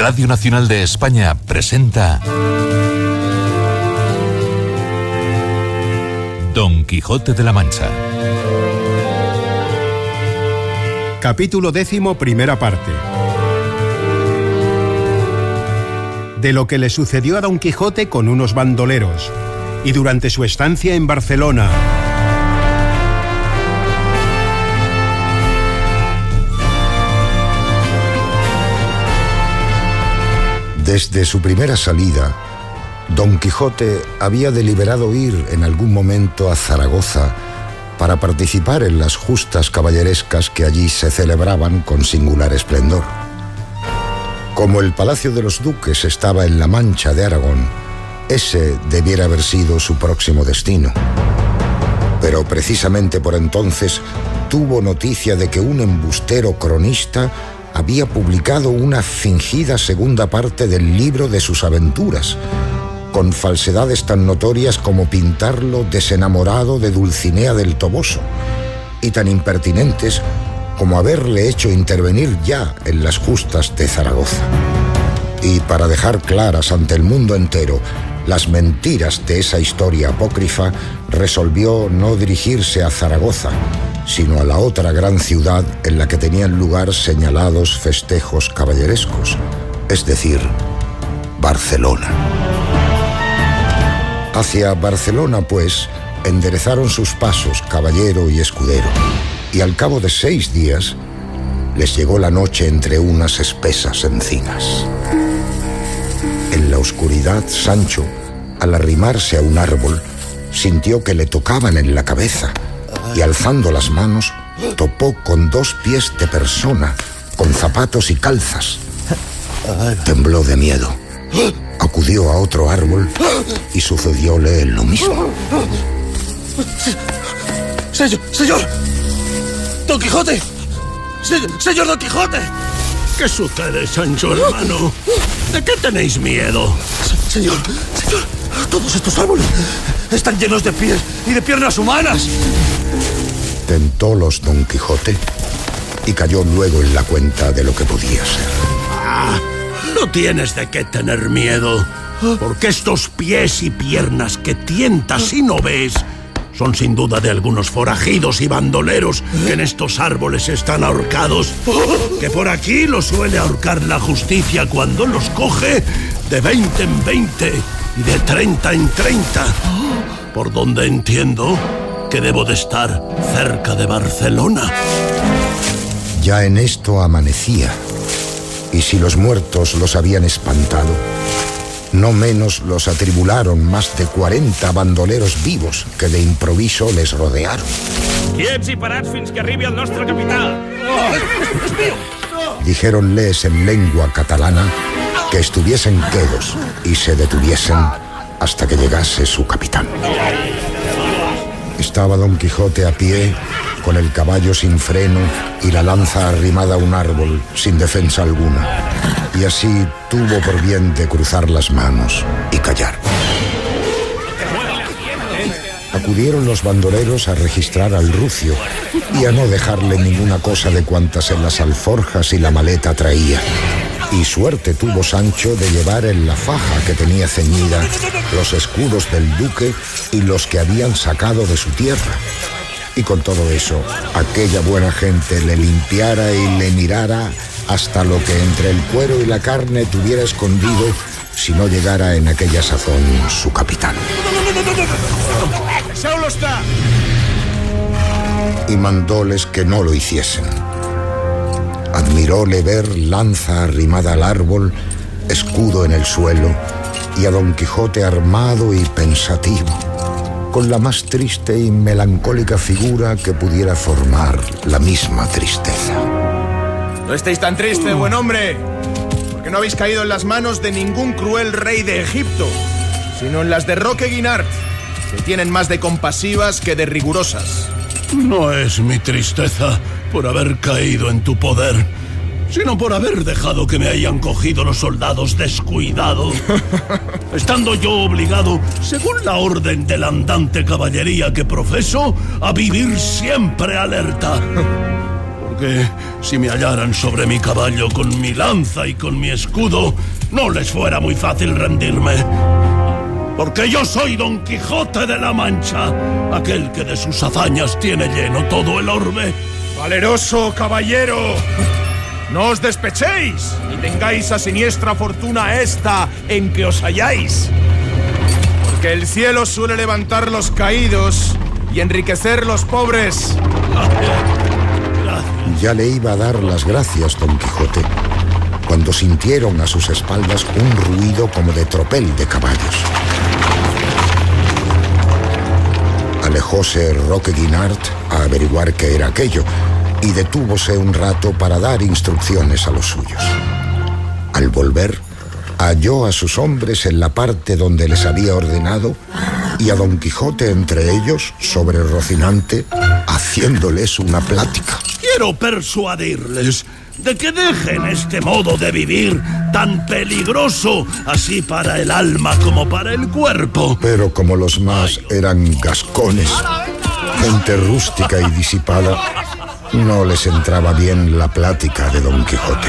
Radio Nacional de España presenta Don Quijote de la Mancha. Capítulo 10, primera parte. De lo que le sucedió a Don Quijote con unos bandoleros y durante su estancia en Barcelona. Desde su primera salida, Don Quijote había deliberado ir en algún momento a Zaragoza para participar en las justas caballerescas que allí se celebraban con singular esplendor. Como el Palacio de los Duques estaba en la Mancha de Aragón, ese debiera haber sido su próximo destino. Pero precisamente por entonces tuvo noticia de que un embustero cronista había publicado una fingida segunda parte del libro de sus aventuras, con falsedades tan notorias como pintarlo desenamorado de Dulcinea del Toboso, y tan impertinentes como haberle hecho intervenir ya en las justas de Zaragoza. Y para dejar claras ante el mundo entero las mentiras de esa historia apócrifa, resolvió no dirigirse a Zaragoza, sino a la otra gran ciudad en la que tenían lugar señalados festejos caballerescos, es decir, Barcelona. Hacia Barcelona, pues, enderezaron sus pasos caballero y escudero, y al cabo de 6 días les llegó la noche entre unas espesas encinas. En la oscuridad, Sancho, al arrimarse a un árbol, sintió que le tocaban en la cabeza, y alzando las manos, topó con 2 pies de persona, con zapatos y calzas. Tembló de miedo. Acudió a otro árbol y sucedióle lo mismo. ¡Señor! ¡Don Quijote! ¡Señor Don Quijote! ¿Qué sucede, Sancho, hermano? ¿De qué tenéis miedo? Señor, todos estos árboles están llenos de pies y de piernas humanas. Tentólos Don Quijote y cayó luego en la cuenta de lo que podía ser. No tienes de qué tener miedo, porque estos pies y piernas que tientas y no ves son sin duda de algunos forajidos y bandoleros que en estos árboles están ahorcados, que por aquí los suele ahorcar la justicia cuando los coge de 20 en 20 y de 30 en 30, por donde entiendo que debo de estar cerca de Barcelona. Ya en esto amanecía, y si los muertos los habían espantado, no menos los atribularon más de 40 bandoleros vivos que de improviso les rodearon. Quiets i parats fins que arribi el nostre capità. Dijéronles en lengua catalana que estuviesen quedos y se detuviesen hasta que llegase su capitán. Estaba Don Quijote a pie, con el caballo sin freno y la lanza arrimada a un árbol, sin defensa alguna, y así tuvo por bien de cruzar las manos y callar. Acudieron los bandoleros a registrar al rucio y a no dejarle ninguna cosa de cuantas en las alforjas y la maleta traía. Y suerte tuvo Sancho de llevar en la faja que tenía ceñida los escudos del duque y los que habían sacado de su tierra. Y con todo eso, aquella buena gente le limpiara y le mirara hasta lo que entre el cuero y la carne tuviera escondido, si no llegara en aquella sazón su capitán. Y mandóles que no lo hiciesen. Admiróle ver lanza arrimada al árbol, escudo en el suelo, y a Don Quijote armado y pensativo, con la más triste y melancólica figura que pudiera formar la misma tristeza. No estéis tan triste, buen hombre, porque no habéis caído en las manos de ningún cruel rey de Egipto, sino en las de Roque Guinart, que tienen más de compasivas que de rigurosas. No es mi tristeza por haber caído en tu poder, sino por haber dejado que me hayan cogido los soldados descuidado, estando yo obligado, según la orden de la andante caballería que profeso, a vivir siempre alerta. Porque si me hallaran sobre mi caballo con mi lanza y con mi escudo, no les fuera muy fácil rendirme. Porque yo soy Don Quijote de la Mancha, aquel que de sus hazañas tiene lleno todo el orbe. ¡Valeroso caballero! ¡No os despechéis! Ni tengáis a siniestra fortuna esta en que os halláis. Porque el cielo suele levantar los caídos y enriquecer los pobres. Ya le iba a dar las gracias Don Quijote, cuando sintieron a sus espaldas un ruido como de tropel de caballos. Alejóse Roque Guinart a averiguar qué era aquello y detúvose un rato para dar instrucciones a los suyos. Al volver, halló a sus hombres en la parte donde les había ordenado y a Don Quijote entre ellos, sobre Rocinante, haciéndoles una plática. Quiero persuadirles de que dejen este modo de vivir tan peligroso, así para el alma como para el cuerpo. Pero como los más eran gascones, gente rústica y disipada, no les entraba bien la plática de Don Quijote.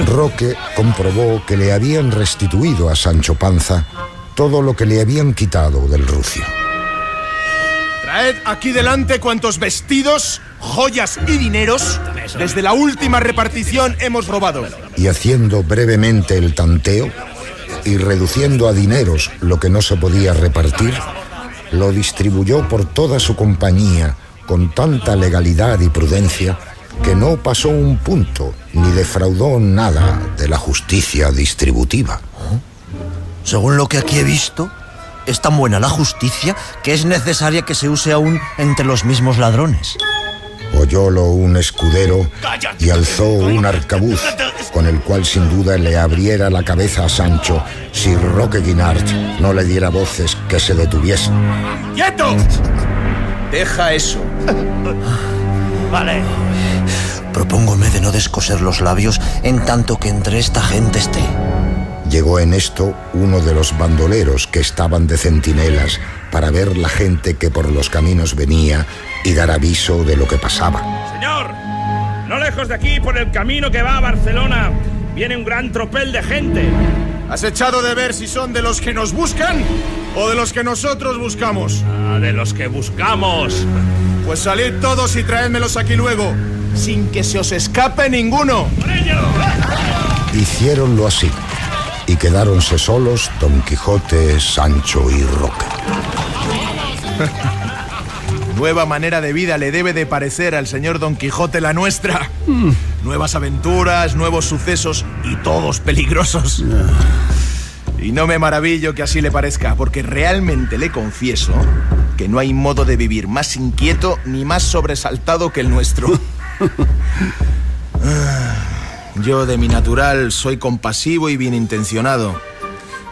Roque comprobó que le habían restituido a Sancho Panza todo lo que le habían quitado del rucio. Traed aquí delante cuantos vestidos, joyas y dineros desde la última repartición hemos robado. Y haciendo brevemente el tanteo y reduciendo a dineros lo que no se podía repartir, lo distribuyó por toda su compañía con tanta legalidad y prudencia que no pasó un punto ni defraudó nada de la justicia distributiva. Según lo que aquí he visto, es tan buena la justicia que es necesaria que se use aún entre los mismos ladrones. Oyólo un escudero y alzó un arcabuz, con el cual sin duda le abriera la cabeza a Sancho si Roque Guinart no le diera voces que se detuviese. ¡Quieto! Deja eso. Vale. Propóngome de no descoser los labios en tanto que entre esta gente esté. Llegó en esto uno de los bandoleros que estaban de centinelas para ver la gente que por los caminos venía y dar aviso de lo que pasaba. Señor, no lejos de aquí, por el camino que va a Barcelona, viene un gran tropel de gente. ¿Has echado de ver si son de los que nos buscan o de los que nosotros buscamos? Ah, de los que buscamos. Pues salid todos y traédmelos aquí luego, sin que se os escape ninguno. ¡Por ello! Hiciéronlo así, y quedáronse solos Don Quijote, Sancho y Roque. Nueva manera de vida le debe de parecer al señor Don Quijote la nuestra. Nuevas aventuras, nuevos sucesos y todos peligrosos. Y no me maravillo que así le parezca, porque realmente le confieso que no hay modo de vivir más inquieto ni más sobresaltado que el nuestro. Yo de mi natural soy compasivo y bien intencionado,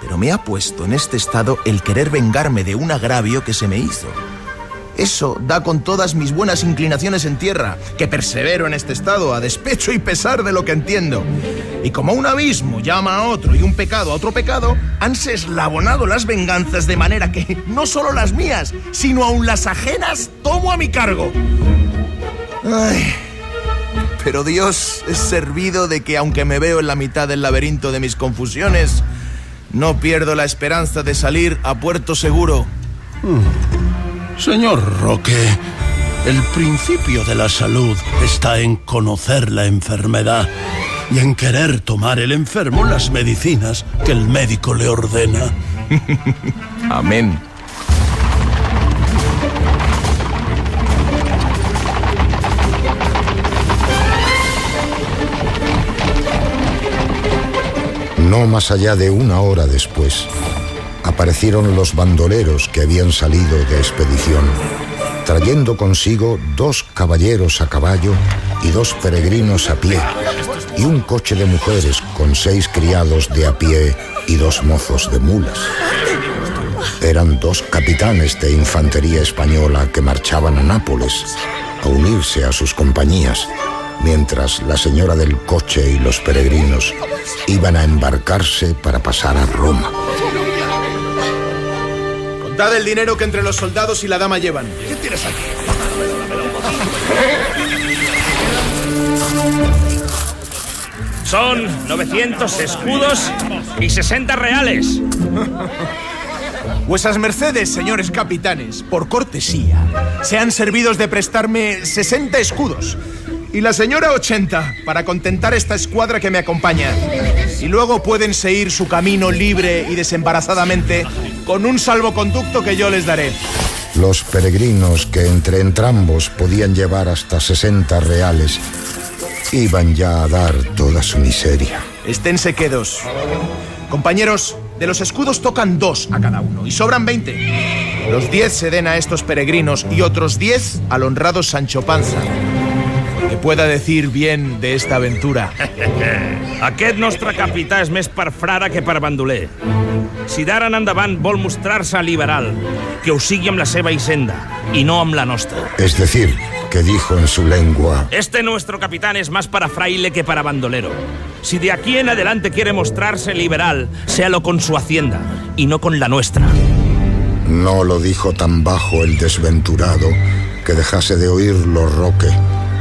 pero me ha puesto en este estado el querer vengarme de un agravio que se me hizo. Eso da con todas mis buenas inclinaciones en tierra, que persevero en este estado a despecho y pesar de lo que entiendo. Y como un abismo llama a otro y un pecado a otro pecado, hanse eslabonado las venganzas de manera que no solo las mías, sino aun las ajenas tomo a mi cargo. Ay, pero Dios es servido de que, aunque me veo en la mitad del laberinto de mis confusiones, no pierdo la esperanza de salir a puerto seguro. Señor Roque, el principio de la salud está en conocer la enfermedad y en querer tomar el enfermo las medicinas que el médico le ordena. Amén. No más allá de una hora después, aparecieron los bandoleros que habían salido de expedición, trayendo consigo 2 caballeros a caballo y 2 peregrinos a pie, y un coche de mujeres con 6 criados de a pie y 2 mozos de mulas. Eran 2 capitanes de infantería española que marchaban a Nápoles a unirse a sus compañías, mientras la señora del coche y los peregrinos iban a embarcarse para pasar a Roma. Contad el dinero que entre los soldados y la dama llevan. ¿Qué tienes aquí? Son 900 escudos y 60 reales. Vuesas mercedes, señores capitanes, por cortesía, sean servidos de prestarme 60 escudos y la señora 80 para contentar esta escuadra que me acompaña. Y luego pueden seguir su camino libre y desembarazadamente con un salvoconducto que yo les daré. Los peregrinos, que entre entrambos podían llevar hasta 60 reales, iban ya a dar toda su miseria. Esténse quedos. Compañeros, de los escudos tocan 2 a cada uno y sobran 20. Los 10 se den a estos peregrinos y otros 10 al honrado Sancho Panza, que pueda decir bien de esta aventura. Aquest nostre capità és més per frare que per bandoler. Si d'ara en endavant vol mostrar-se liberal, que ho sigui amb la seva hisenda i no amb la nostra. Es decir, que dijo en su lengua: Este nuestro capitán es más para fraile que para bandolero. Si de aquí en adelante quiere mostrarse liberal, séalo con su hacienda y no con la nuestra. No lo dijo tan bajo el desventurado que dejase de oírlo Roque,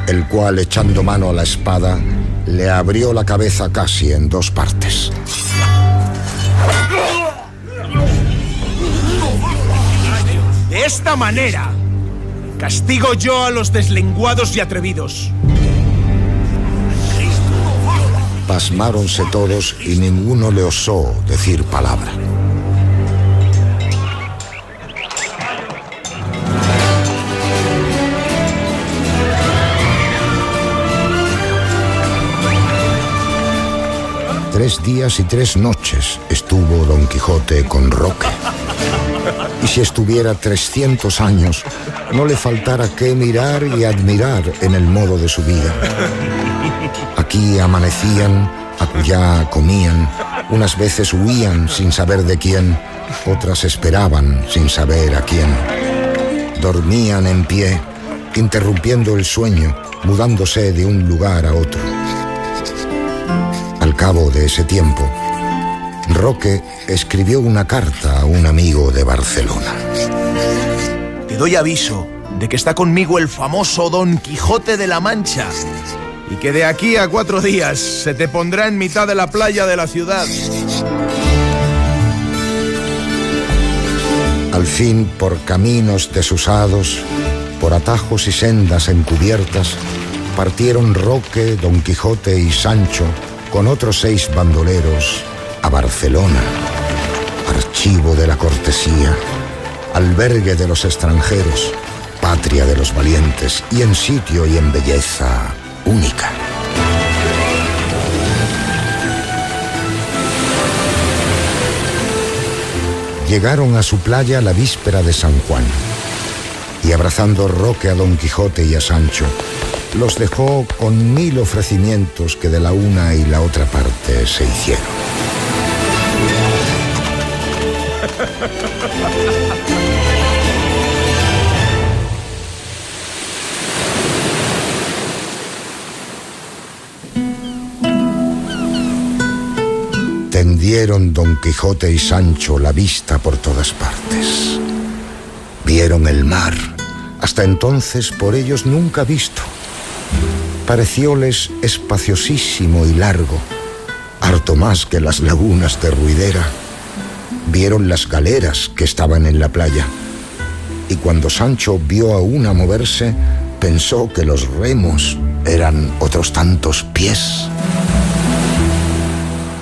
el cual, echando mano a la espada, le abrió la cabeza casi en 2 partes. De esta manera, castigo yo a los deslenguados y atrevidos. Pasmáronse todos y ninguno le osó decir palabra. Tres días y 3 noches estuvo Don Quijote con Roque. Y si estuviera 300 años, no le faltara qué mirar y admirar en el modo de su vida. Aquí amanecían, acullá comían, unas veces huían sin saber de quién, otras esperaban sin saber a quién. Dormían en pie, interrumpiendo el sueño, mudándose de un lugar a otro. Al cabo de ese tiempo, Roque escribió una carta a un amigo de Barcelona. Te doy aviso de que está conmigo el famoso Don Quijote de la Mancha y que de aquí a 4 días se te pondrá en mitad de la playa de la ciudad. Al fin, por caminos desusados, por atajos y sendas encubiertas, partieron Roque, Don Quijote y Sancho con otros 6 bandoleros a Barcelona, archivo de la cortesía, albergue de los extranjeros, patria de los valientes y en sitio y en belleza única. Llegaron a su playa la víspera de San Juan y, abrazando Roque a Don Quijote y a Sancho, los dejó con 1000 ofrecimientos que de la una y la otra parte se hicieron. Tendieron Don Quijote y Sancho la vista por todas partes. Vieron el mar, hasta entonces por ellos nunca visto. Parecióles espaciosísimo y largo, harto más que las lagunas de Ruidera. Vieron las galeras que estaban en la playa, y cuando Sancho vio a una moverse, pensó que los remos eran otros tantos pies.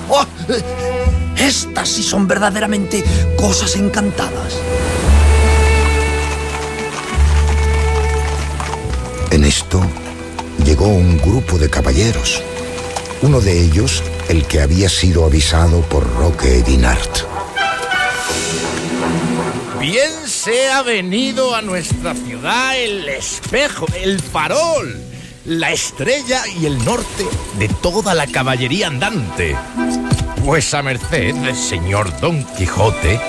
¡Oh! Estas sí son verdaderamente cosas encantadas. En esto llegó un grupo de caballeros, uno de ellos el que había sido avisado por Roque Guinart. Bien se ha venido a nuestra ciudad el espejo, el farol, la estrella y el norte de toda la caballería andante. Vuesa merced, señor Don Quijote,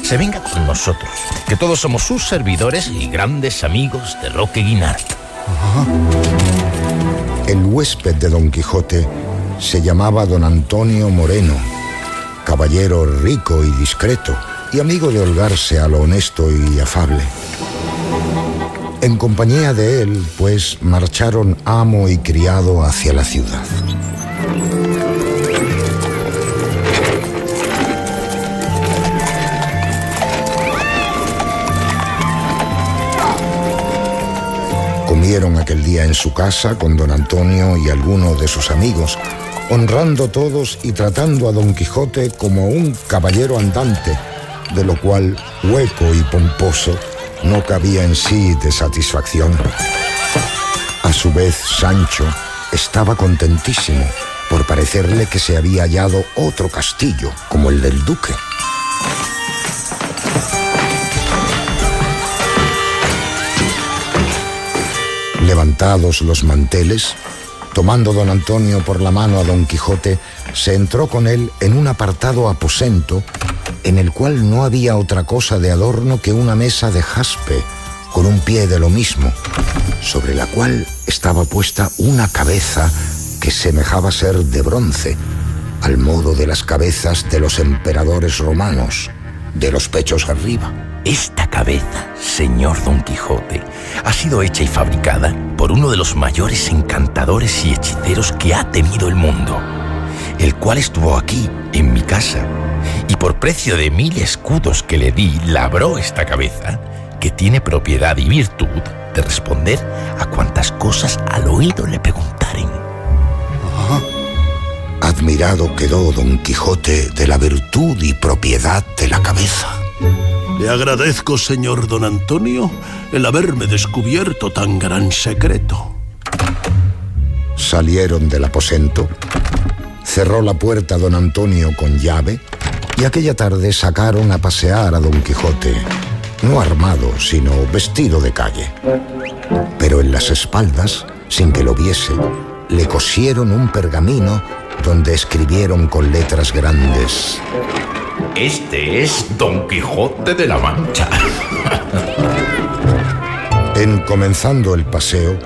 se venga con nosotros, que todos somos sus servidores y grandes amigos de Roque Guinart. El huésped de Don Quijote se llamaba Don Antonio Moreno, caballero rico y discreto, y amigo de holgarse a lo honesto y afable. En compañía de él, pues, marcharon amo y criado hacia la ciudad. Comieron aquel día en su casa con don Antonio y algunos de sus amigos, honrando todos y tratando a Don Quijote como un caballero andante, de lo cual, hueco y pomposo, no cabía en sí de satisfacción. A su vez, Sancho estaba contentísimo por parecerle que se había hallado otro castillo, como el del duque. Levantados los manteles, tomando don Antonio por la mano a Don Quijote, se entró con él en un apartado aposento en el cual no había otra cosa de adorno que una mesa de jaspe con un pie de lo mismo, sobre la cual estaba puesta una cabeza que semejaba ser de bronce, al modo de las cabezas de los emperadores romanos, de los pechos arriba. Esta cabeza, señor Don Quijote, ha sido hecha y fabricada por uno de los mayores encantadores y hechiceros que ha tenido el mundo, el cual estuvo aquí, en mi casa, y por precio de 1000 escudos que le di, labró esta cabeza, que tiene propiedad y virtud de responder a cuantas cosas al oído le preguntaren. Admirado quedó Don Quijote de la virtud y propiedad de la cabeza. Le agradezco, señor don Antonio, el haberme descubierto tan gran secreto. Salieron del aposento, cerró la puerta don Antonio con llave, y aquella tarde sacaron a pasear a Don Quijote, no armado, sino vestido de calle. Pero en las espaldas, sin que lo viese, le cosieron un pergamino donde escribieron con letras grandes: Este es Don Quijote de la Mancha. En comenzando el paseo,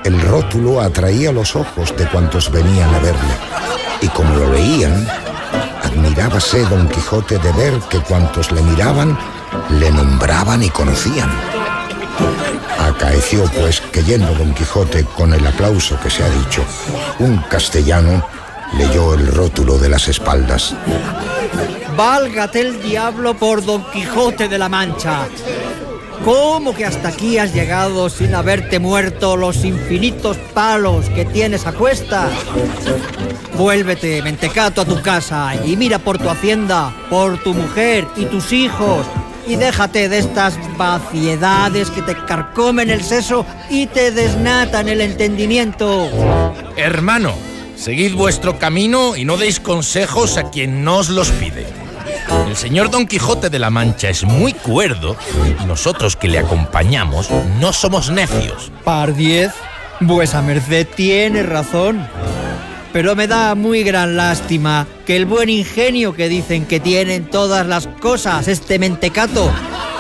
el rótulo atraía los ojos de cuantos venían a verle, y como lo leían, admirábase Don Quijote de ver que cuantos le miraban, le nombraban y conocían. Acaeció, pues, que yendo Don Quijote con el aplauso que se ha dicho, un castellano leyó el rótulo de las espaldas: Válgate el diablo por Don Quijote de la Mancha. ¿Cómo que hasta aquí has llegado sin haberte muerto los infinitos palos que tienes a cuestas? Vuélvete, mentecato, a tu casa y mira por tu hacienda, por tu mujer y tus hijos, y déjate de estas vaciedades que te carcomen el seso y te desnatan el entendimiento. Hermano, seguid vuestro camino y no deis consejos a quien no os los pide. El señor Don Quijote de la Mancha es muy cuerdo y nosotros que le acompañamos no somos necios. Pardiez, vuesa merced tiene razón. Pero me da muy gran lástima que el buen ingenio que dicen que tienen todas las cosas este mentecato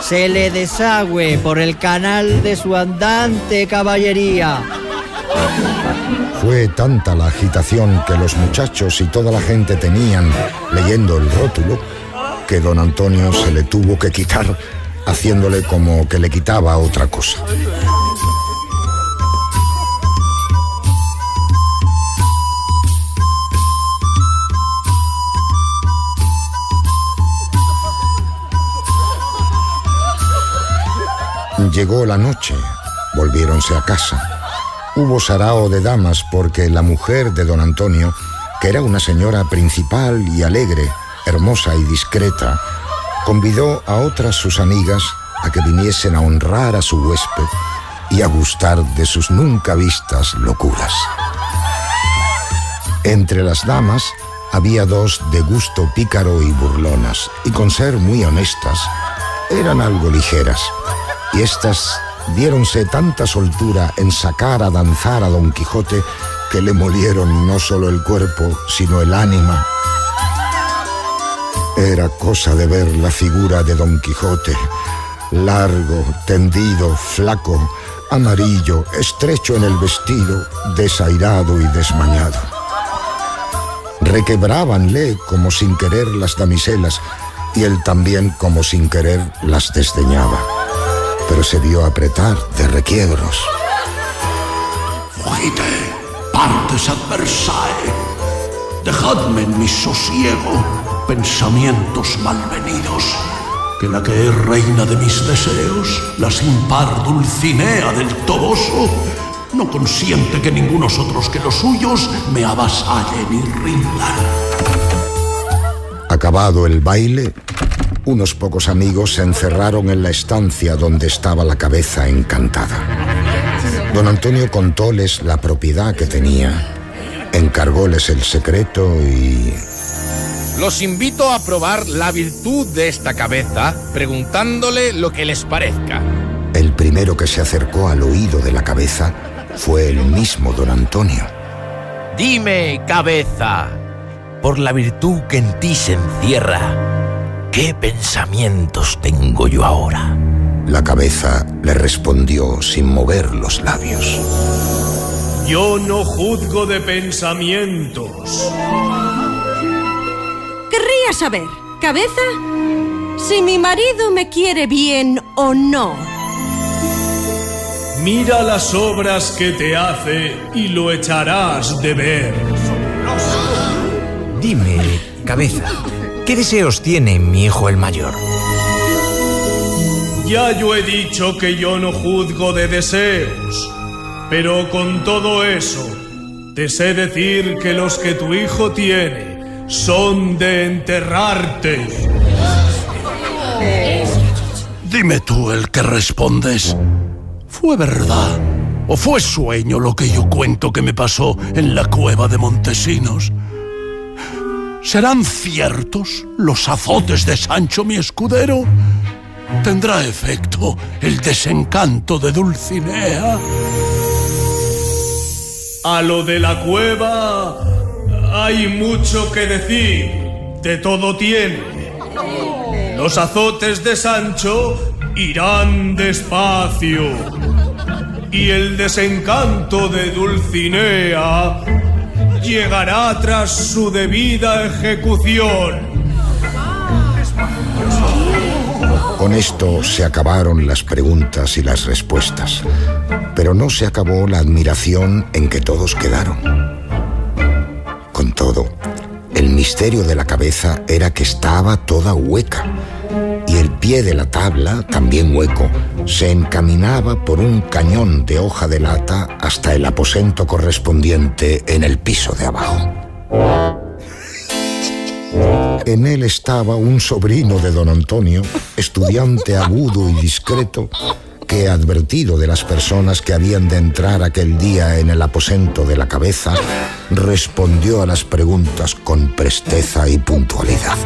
se le desagüe por el canal de su andante caballería. Fue tanta la agitación que los muchachos y toda la gente tenían leyendo el rótulo, que don Antonio se le tuvo que quitar, haciéndole como que le quitaba otra cosa. Llegó la noche, volviéronse a casa. Hubo sarao de damas porque la mujer de don Antonio, que era una señora principal y alegre, hermosa y discreta, convidó a otras sus amigas a que viniesen a honrar a su huésped y a gustar de sus nunca vistas locuras. Entre las damas había dos de gusto pícaro y burlonas, y con ser muy honestas, eran algo ligeras, y éstas diéronse tanta soltura en sacar a danzar a Don Quijote que le molieron no solo el cuerpo, sino el ánima. Era cosa de ver la figura de Don Quijote, largo, tendido, flaco, amarillo, estrecho en el vestido, desairado y desmañado. Requebrábanle como sin querer las damiselas, y él también como sin querer las desdeñaba. pero se vio apretar de requiebros. Fugite, partes adversae, dejadme en mi sosiego, pensamientos malvenidos, que la que es reina de mis deseos, la sin par Dulcinea del Toboso, no consiente que ningunos otros que los suyos me avasallen y rindan. Acabado el baile, unos pocos amigos se encerraron en la estancia donde estaba la cabeza encantada. Don Antonio contóles la propiedad que tenía, encargóles el secreto y... Los invito a probar la virtud de esta cabeza, preguntándole lo que les parezca. El primero que se acercó al oído de la cabeza fue el mismo don Antonio. Dime, cabeza, por la virtud que en ti se encierra, ¿qué pensamientos tengo yo ahora? La cabeza le respondió sin mover los labios. Yo no juzgo de pensamientos. Querría saber, cabeza, si mi marido me quiere bien o no. Mira las obras que te hace y lo echarás de ver. Dime, cabeza, ¿qué deseos tiene mi hijo el mayor? Ya yo he dicho que yo no juzgo de deseos, pero con todo eso, te sé decir que los que tu hijo tiene son de enterrarte. Dime tú el que respondes. ¿Fue verdad o fue sueño lo que yo cuento que me pasó en la cueva de Montesinos? ¿Serán ciertos los azotes de Sancho mi escudero? ¿Tendrá efecto el desencanto de Dulcinea? A lo de la cueva hay mucho que decir. De todo tiene. Los azotes de Sancho irán despacio. Y el desencanto de Dulcinea llegará tras su debida ejecución. Con esto se acabaron las preguntas y las respuestas, pero no se acabó la admiración en que todos quedaron. Con todo, el misterio de la cabeza era que estaba toda hueca, y el pie de la tabla, también hueco, se encaminaba por un cañón de hoja de lata hasta el aposento correspondiente en el piso de abajo. En él estaba un sobrino de don Antonio, estudiante agudo y discreto, que, advertido de las personas que habían de entrar aquel día en el aposento de la cabeza, respondió a las preguntas con presteza y puntualidad.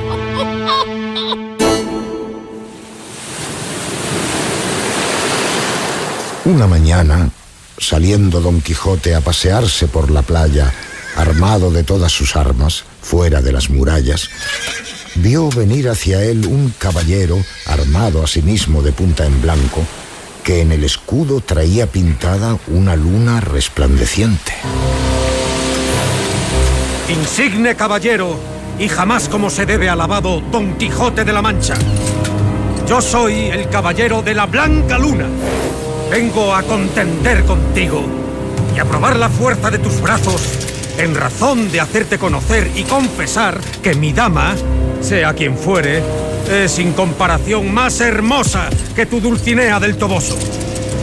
Una mañana, saliendo don Quijote a pasearse por la playa, armado de todas sus armas, fuera de las murallas, vio venir hacia él un caballero armado asimismo de punta en blanco, que en el escudo traía pintada una luna resplandeciente. Insigne caballero, y jamás como se debe alabado, Don Quijote de la Mancha. Yo soy el caballero de la Blanca Luna. Vengo a contender contigo y a probar la fuerza de tus brazos, en razón de hacerte conocer y confesar que mi dama, sea quien fuere, es sin comparación más hermosa que tu Dulcinea del Toboso,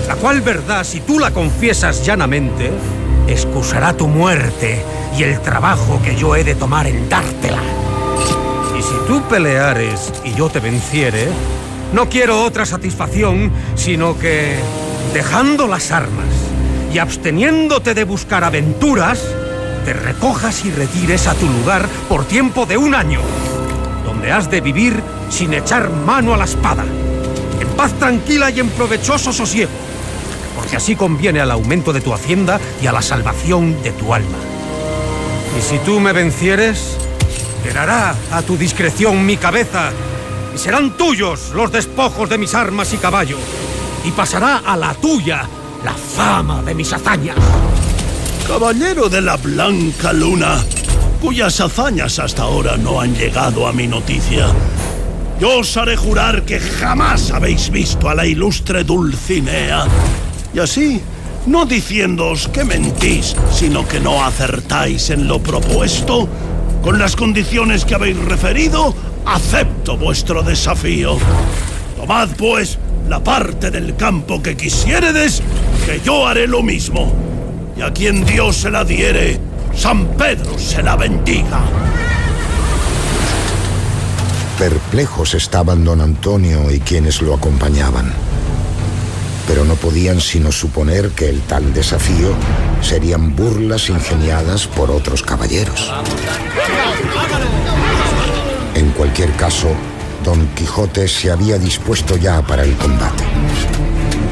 la cual verdad, si tú la confiesas llanamente, excusará tu muerte y el trabajo que yo he de tomar en dártela. Y si tú peleares y yo te venciere, no quiero otra satisfacción, sino que, dejando las armas y absteniéndote de buscar aventuras, te recojas y retires a tu lugar por tiempo de 1 año, donde has de vivir sin echar mano a la espada, en paz tranquila y en provechoso sosiego, porque así conviene al aumento de tu hacienda y a la salvación de tu alma. Y si tú me vencieres, quedará a tu discreción mi cabeza, y serán tuyos los despojos de mis armas y caballo, y pasará a la tuya la fama de mis hazañas. Caballero de la Blanca Luna, cuyas hazañas hasta ahora no han llegado a mi noticia, Yo os haré jurar que jamás habéis visto a la ilustre Dulcinea. Y así, no diciéndoos que mentís, sino que no acertáis en lo propuesto, con las condiciones que habéis referido, acepto vuestro desafío. Tomad, pues, la parte del campo que quisiéredes, que yo haré lo mismo. Y a quien Dios se la diere, San Pedro se la bendiga. Perplejos estaban don Antonio y quienes lo acompañaban, pero no podían sino suponer que el tal desafío serían burlas ingeniadas por otros caballeros. En cualquier caso, Don Quijote se había dispuesto ya para el combate,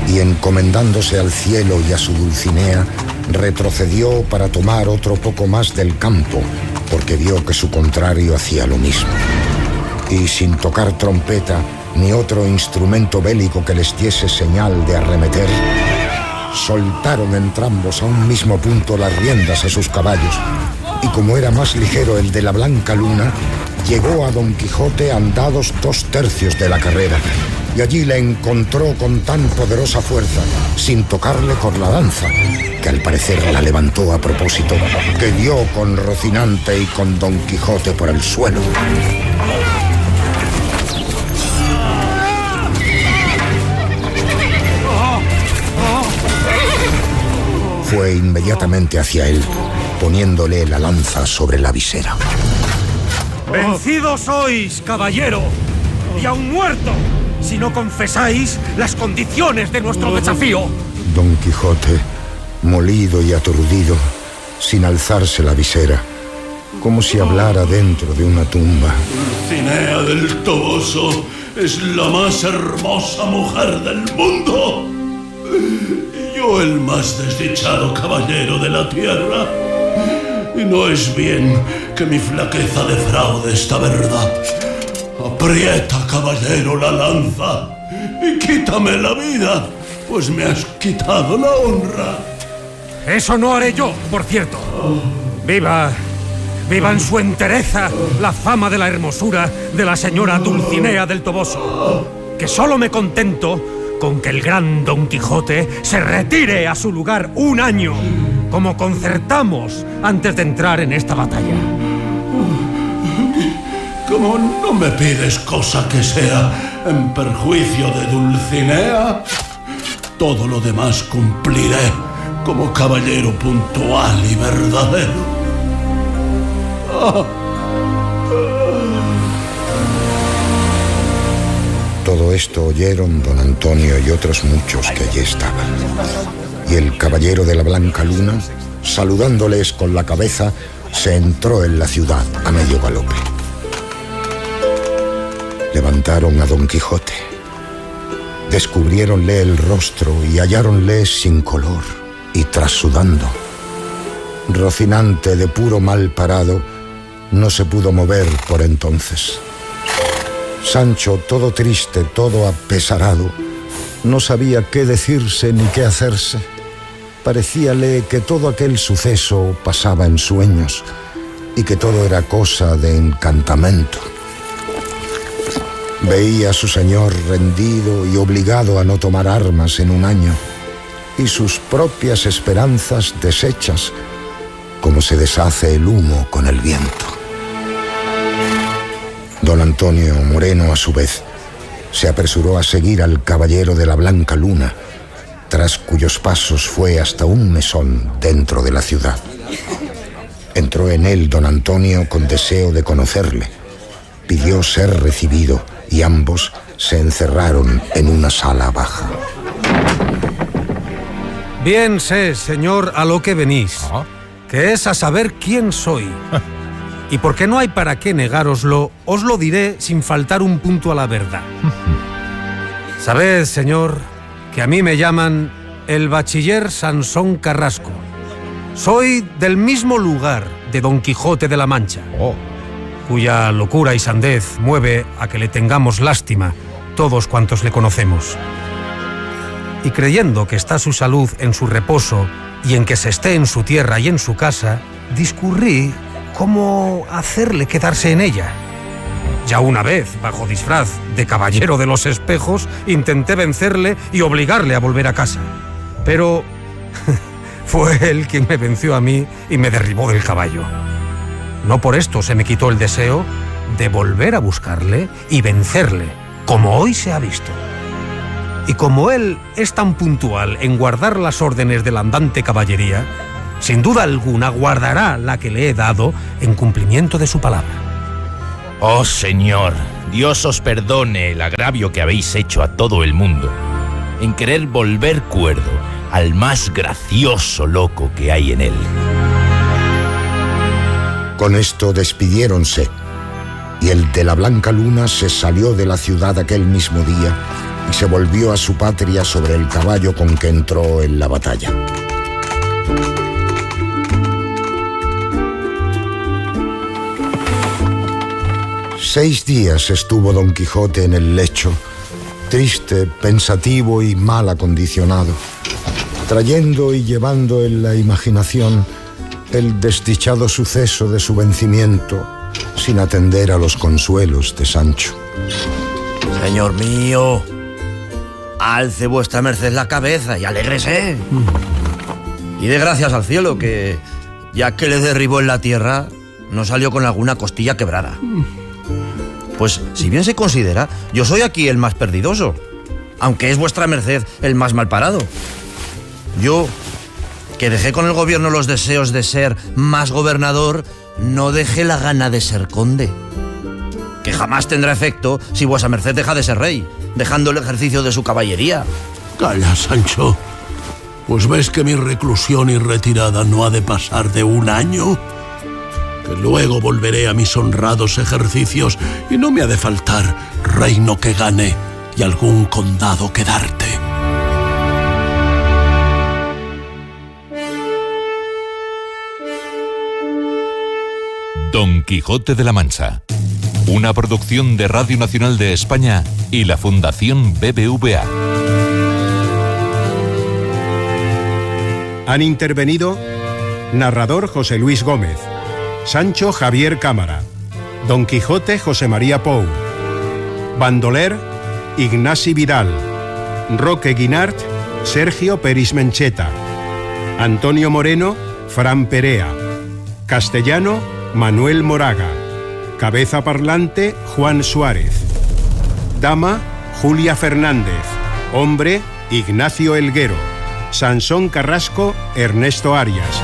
y encomendándose al cielo y a su Dulcinea, retrocedió para tomar otro poco más del campo, porque vio que su contrario hacía lo mismo. Y sin tocar trompeta ni otro instrumento bélico que les diese señal de arremeter, soltaron entrambos a un mismo punto las riendas a sus caballos, y como era más ligero el de la blanca luna, llegó a Don Quijote andados 2/3 de la carrera, y allí le encontró con tan poderosa fuerza, sin tocarle con la lanza, que al parecer la levantó a propósito, que dio con Rocinante y con Don Quijote por el suelo. Fue inmediatamente hacia él, poniéndole la lanza sobre la visera. ¡Vencido sois, caballero! ¡Y aún muerto! Si no confesáis las condiciones de nuestro desafío. Don Quijote, molido y aturdido, sin alzarse la visera, como si hablara dentro de una tumba. Dulcinea del Toboso es la más hermosa mujer del mundo. Y yo el más desdichado caballero de la tierra. Y no es bien que mi flaqueza defraude esta verdad. Aprieta, caballero, la lanza y quítame la vida, pues me has quitado la honra. Eso no haré yo, por cierto. ¡Viva! ¡Viva en su entereza la fama de la hermosura de la señora Dulcinea del Toboso! Que solo me contento con que el gran Don Quijote se retire a su lugar un año, como concertamos antes de entrar en esta batalla. Como no me pides cosa que sea en perjuicio de Dulcinea, todo lo demás cumpliré como caballero puntual y verdadero. Todo esto oyeron don Antonio y otros muchos que allí estaban. Y el caballero de la blanca luna, saludándoles con la cabeza, se entró en la ciudad a medio galope. Levantaron a Don Quijote, descubriéronle el rostro y halláronle sin color y trasudando. Rocinante, de puro mal parado, no se pudo mover por entonces. Sancho, todo triste, todo apesarado, no sabía qué decirse ni qué hacerse. Parecíale que todo aquel suceso pasaba en sueños y que todo era cosa de encantamento. Veía a su señor rendido y obligado a no tomar armas en un año, y sus propias esperanzas deshechas, como se deshace el humo con el viento. Don Antonio Moreno, a su vez, se apresuró a seguir al caballero de la blanca luna, tras cuyos pasos fue hasta un mesón dentro de la ciudad. Entró en él don Antonio con deseo de conocerle, pidió ser recibido y ambos se encerraron en una sala baja. Bien sé, señor, a lo que venís, que es a saber quién soy. Y porque no hay para qué negároslo, os lo diré sin faltar un punto a la verdad. Sabed, señor, que a mí me llaman el bachiller Sansón Carrasco. Soy del mismo lugar de Don Quijote de la Mancha, cuya locura y sandez mueve a que le tengamos lástima todos cuantos le conocemos. Y creyendo que está su salud en su reposo y en que se esté en su tierra y en su casa, discurrí cómo hacerle quedarse en ella. Ya una vez, bajo disfraz de caballero de los espejos, intenté vencerle y obligarle a volver a casa. Pero fue él quien me venció a mí y me derribó del caballo. No por esto se me quitó el deseo de volver a buscarle y vencerle, como hoy se ha visto. Y como él es tan puntual en guardar las órdenes de la andante caballería, sin duda alguna guardará la que le he dado en cumplimiento de su palabra. Oh, señor, Dios os perdone el agravio que habéis hecho a todo el mundo en querer volver cuerdo al más gracioso loco que hay en él. Con esto despidiéronse, y el de la Blanca Luna se salió de la ciudad aquel mismo día y se volvió a su patria sobre el caballo con que entró en la batalla. Seis días estuvo Don Quijote en el lecho, triste, pensativo y mal acondicionado, trayendo y llevando en la imaginación el desdichado suceso de su vencimiento, sin atender a los consuelos de Sancho. Señor mío, alce vuestra merced la cabeza y alégrese. Y dé gracias al cielo que, ya que le derribó en la tierra, no salió con alguna costilla quebrada. Pues, si bien se considera, yo soy aquí el más perdidoso, aunque es vuestra merced el más mal parado. Yo, que dejé con el gobierno los deseos de ser más gobernador, no dejé la gana de ser conde, que jamás tendrá efecto si vuesa merced deja de ser rey, dejando el ejercicio de su caballería. Calla, Sancho. Pues ves que mi reclusión y retirada no ha de pasar de 1 año, que luego volveré a mis honrados ejercicios y no me ha de faltar reino que gane y algún condado que darte. Don Quijote de la Mancha, una producción de Radio Nacional de España y la Fundación BBVA. Han intervenido narrador José Luis Gómez, Sancho Javier Cámara, Don Quijote José María Pou, bandoler Ignasi Vidal, Roque Guinart Sergio Peris Mencheta, Antonio Moreno Fran Perea, castellano Manuel Moraga, cabeza parlante Juan Suárez, dama Julia Fernández, hombre Ignacio Elguero, Sansón Carrasco Ernesto Arias.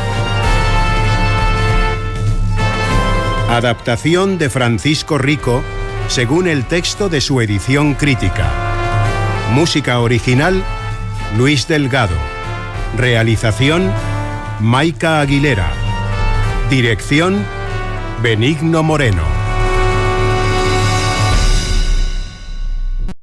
Adaptación de Francisco Rico según el texto de su edición crítica. Música original Luis Delgado. Realización Maica Aguilera. Dirección Benigno Moreno.